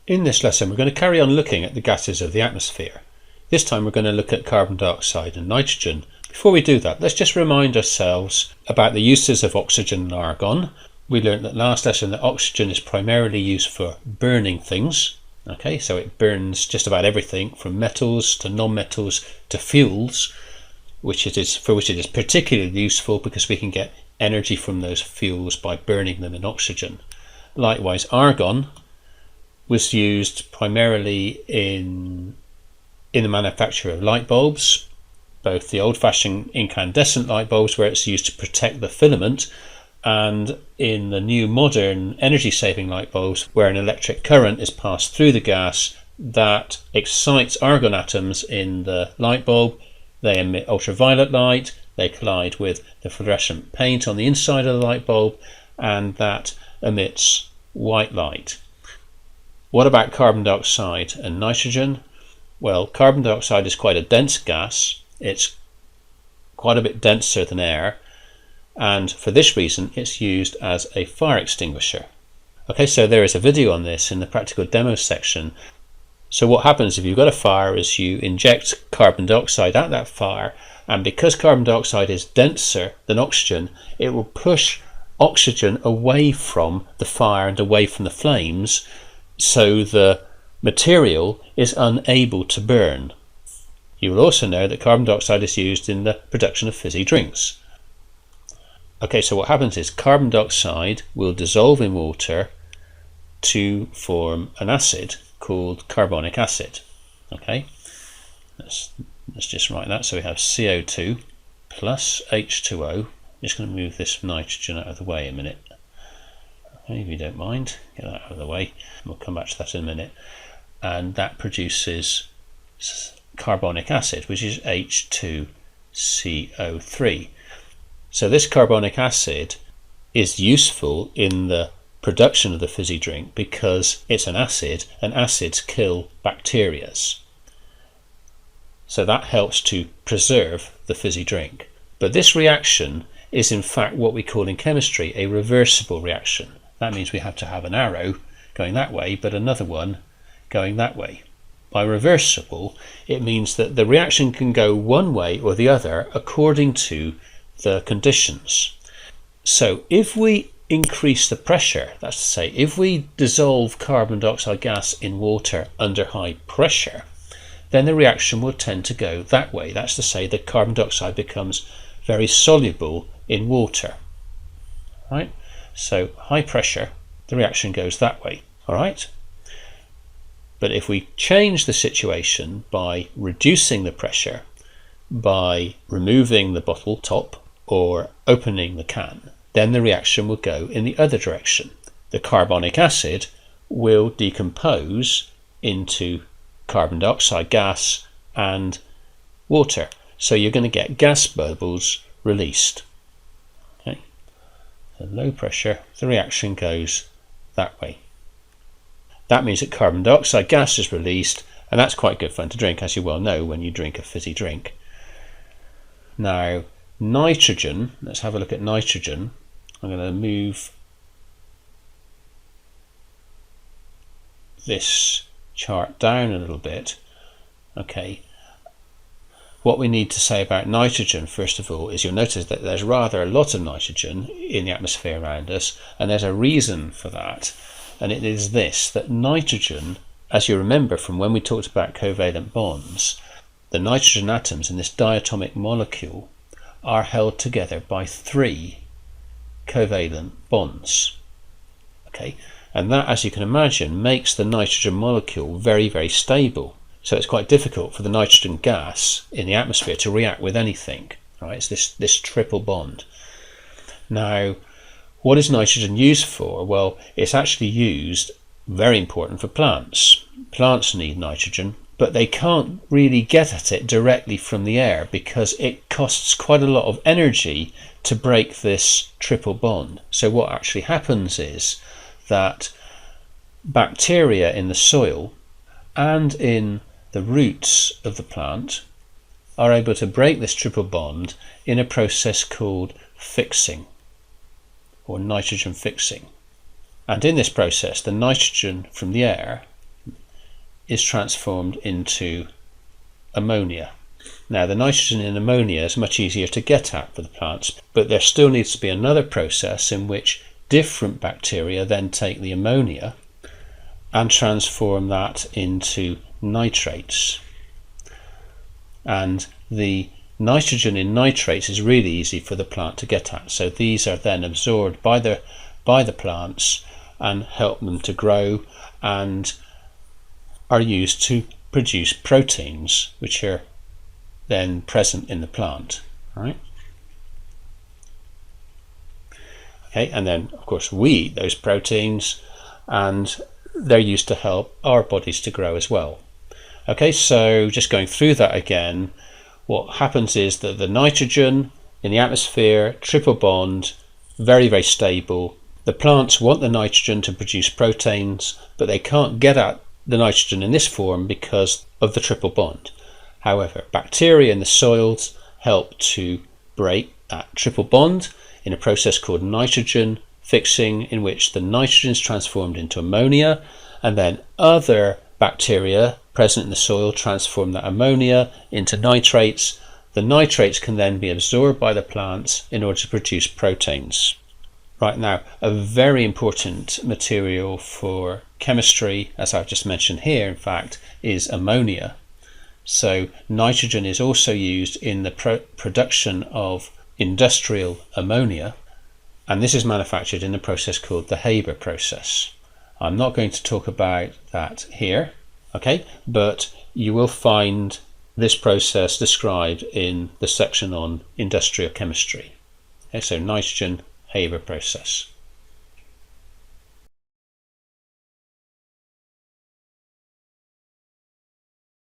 In this lesson we're going to carry on looking at the gases of the atmosphere. This time we're going to look at carbon dioxide and nitrogen. Before we do that, let's just remind ourselves about the uses of oxygen and argon. We learned that last lesson that oxygen is primarily used for burning things. Okay, so it burns just about everything from metals to non-metals to fuels, for which it is particularly useful because we can get energy from those fuels by burning them in oxygen. Likewise, argon was used primarily in the manufacture of light bulbs, both the old-fashioned incandescent light bulbs where it's used to protect the filament, and in the new modern energy-saving light bulbs where an electric current is passed through the gas that excites argon atoms in the light bulb. They emit ultraviolet light, they collide with the fluorescent paint on the inside of the light bulb, and that emits white light. What about carbon dioxide and nitrogen? Well, carbon dioxide is quite a dense gas. It's quite a bit denser than air, and for this reason it's used as a fire extinguisher. Okay, so there is a video on this in the practical demo section. So what happens if you've got a fire is you inject carbon dioxide at that fire, and because carbon dioxide is denser than oxygen, it will push oxygen away from the fire and away from the flames, so the material is unable to burn. You will also know that carbon dioxide is used in the production of fizzy drinks. Okay, so what happens is carbon dioxide will dissolve in water to form an acid called carbonic acid. Okay, let's just write that. So we have CO2 plus H2O. I'm just going to move this nitrogen out of the way a minute. If you don't mind, get that out of the way. We'll come back to that in a minute. And that produces carbonic acid, which is H2CO3. So this carbonic acid is useful in the production of the fizzy drink because it's an acid, and acids kill bacteria. So that helps to preserve the fizzy drink. But this reaction is in fact what we call in chemistry a reversible reaction. That means we have to have an arrow going that way, but another one going that way. By reversible, it means that the reaction can go one way or the other according to the conditions. So if we increase the pressure, that's to say, if we dissolve carbon dioxide gas in water under high pressure, then the reaction will tend to go that way. That's to say, that carbon dioxide becomes very soluble in water. Right? So high pressure, the reaction goes that way. All right? But if we change the situation by reducing the pressure, by removing the bottle top or opening the can, then the reaction will go in the other direction. The carbonic acid will decompose into carbon dioxide gas and water. So you're going to get gas bubbles released. Okay. So low pressure, the reaction goes that way. That means that carbon dioxide gas is released, and that's quite good fun to drink, as you well know when you drink a fizzy drink. Now, nitrogen, let's have a look at nitrogen. I'm going to move this chart down a little bit. Okay. What we need to say about nitrogen, first of all, is you'll notice that there's rather a lot of nitrogen in the atmosphere around us, and there's a reason for that. And it is this, that nitrogen, as you remember from when we talked about covalent bonds, the nitrogen atoms in this diatomic molecule are held together by 3 covalent bonds. Okay, and that, as you can imagine, makes the nitrogen molecule very, very stable. So it's quite difficult for the nitrogen gas in the atmosphere to react with anything. Right? It's this triple bond. Now, what is nitrogen used for? Well, it's actually used, very important, for plants. Plants need nitrogen, but they can't really get at it directly from the air because it costs quite a lot of energy to break this triple bond. So what actually happens is that bacteria in the soil and in the roots of the plant are able to break this triple bond in a process called fixing, or nitrogen fixing. And in this process, the nitrogen from the air is transformed into ammonia. Now the nitrogen in ammonia is much easier to get at for the plants, but there still needs to be another process in which different bacteria then take the ammonia and transform that into nitrates. And the nitrogen in nitrates is really easy for the plant to get at. So these are then absorbed by the plants and help them to grow and are used to produce proteins which are then present in the plant. Right? Okay, and then of course we eat those proteins and they're used to help our bodies to grow as well. Okay, so just going through that again, what happens is that the nitrogen in the atmosphere, triple bond, very, very stable. The plants want the nitrogen to produce proteins, but they can't get at the nitrogen in this form because of the triple bond. However, bacteria in the soils help to break that triple bond in a process called nitrogen fixing, in which the nitrogen is transformed into ammonia, and then other bacteria present in the soil transform that ammonia into nitrates. The nitrates can then be absorbed by the plants in order to produce proteins. Right, now, a very important material for chemistry, as I've just mentioned here, in fact, is ammonia. So nitrogen is also used in the production of industrial ammonia, and this is manufactured in a process called the Haber process. I'm not going to talk about that here, okay, but you will find this process described in the section on industrial chemistry. Okay, so nitrogen Haber process.